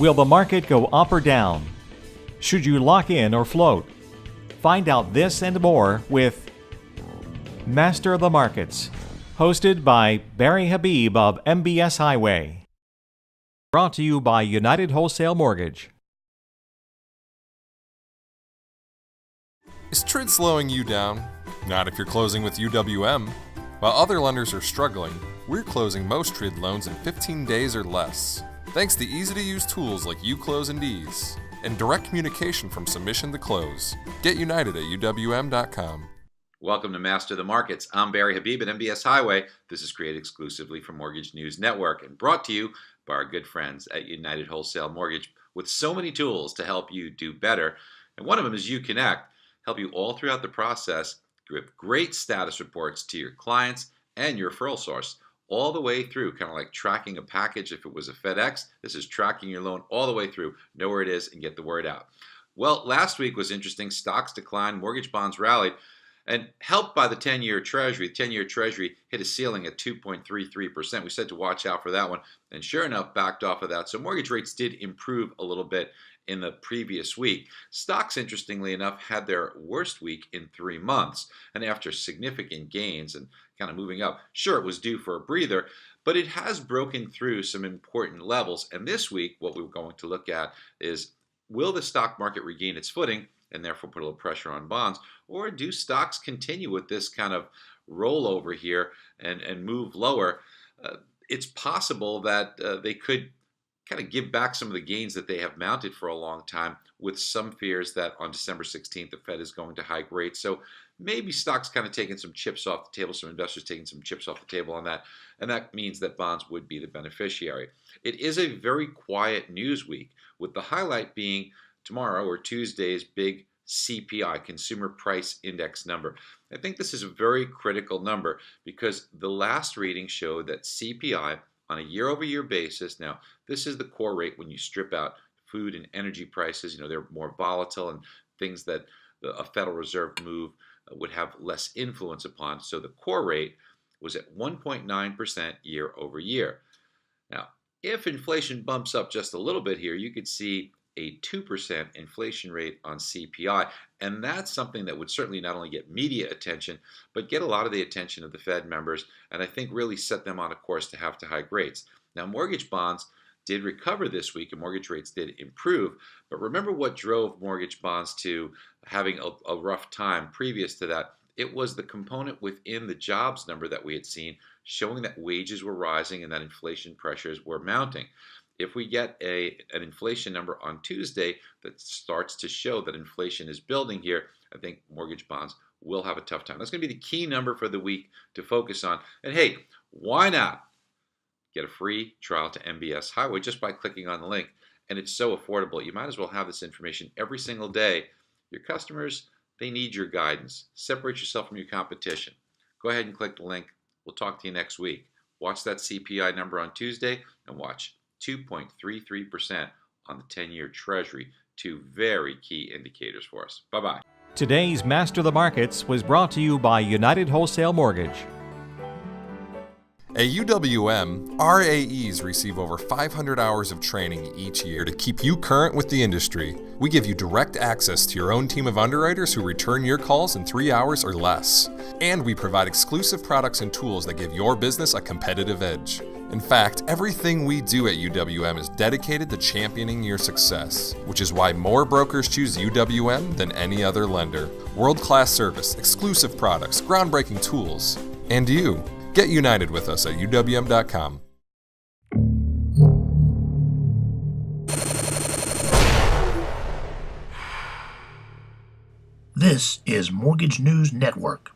Will the market go up or down? Should you lock in or float? Find out this and more with Master of the Markets, hosted by Barry Habib of MBS Highway. Brought to you by United Wholesale Mortgage. Is TRID slowing you down? Not if you're closing with UWM. While other lenders are struggling, we're closing most TRID loans in 15 days or less. Thanks to easy-to-use tools like UClose and Ease, and direct communication from submission to close. Get United at UWM.com. Welcome to Master of the Markets. I'm Barry Habib at MBS Highway. This is created exclusively for Mortgage News Network and brought to you by our good friends at United Wholesale Mortgage with so many tools to help you do better. And one of them is UConnect, help you all throughout the process give great status reports to your clients and your referral source all the way through, kind of like tracking a package if it was a FedEx. This is tracking your loan all the way through, know where it is, and get the word out. Well, last week was interesting. Stocks declined, mortgage bonds rallied, and helped by the 10-year Treasury. The 10-year Treasury hit a ceiling at 2.33%. We said to watch out for that one, and sure enough, backed off of that. So mortgage rates did improve a little bit in the previous week. Stocks, interestingly enough, had their worst week in 3 months. And after significant gains and kind of moving up, sure, it was due for a breather, but it has broken through some important levels. And this week, what we're going to look at is, will the stock market regain its footing and therefore put a little pressure on bonds? Or do stocks continue with this kind of rollover here and move lower? It's possible that they could kind of give back some of the gains that they have mounted for a long time, with some fears that on December 16th, the Fed is going to hike rates. So maybe stocks kind of taking some chips off the table, some investors taking some chips off the table on that. And that means that bonds would be the beneficiary. It is a very quiet news week, with the highlight being tomorrow or Tuesday's big CPI, Consumer Price Index number. I think this is a very critical number because the last reading showed that CPI on a year-over-year basis, now this is the core rate when you strip out food and energy prices, they're more volatile and things that a Federal Reserve move would have less influence upon. So the core rate was at 1.9% year over year. Now, if inflation bumps up just a little bit here, you could see a 2% inflation rate on CPI. And that's something that would certainly not only get media attention, but get a lot of the attention of the Fed members, and I think really set them on a course to have to hike rates. Now, mortgage bonds did recover this week and mortgage rates did improve, but remember what drove mortgage bonds to having a rough time previous to that? It was the component within the jobs number that we had seen showing that wages were rising and that inflation pressures were mounting. If we get an inflation number on Tuesday that starts to show that inflation is building here, I think mortgage bonds will have a tough time. That's going to be the key number for the week to focus on. And hey, why not get a free trial to MBS Highway just by clicking on the link? And it's so affordable. You might as well have this information every single day. Your customers, they need your guidance. Separate yourself from your competition. Go ahead and click the link. We'll talk to you next week. Watch that CPI number on Tuesday and watch 2.33% on the 10-year Treasury, two very key indicators for us. Bye-bye. Today's Master of the Markets was brought to you by United Wholesale Mortgage. At UWM, our AEs receive over 500 hours of training each year to keep you current with the industry. We give you direct access to your own team of underwriters who return your calls in 3 hours or less. And we provide exclusive products and tools that give your business a competitive edge. In fact, everything we do at UWM is dedicated to championing your success, which is why more brokers choose UWM than any other lender. World-class service, exclusive products, groundbreaking tools, and you. Get united with us at UWM.com. This is Mortgage News Network.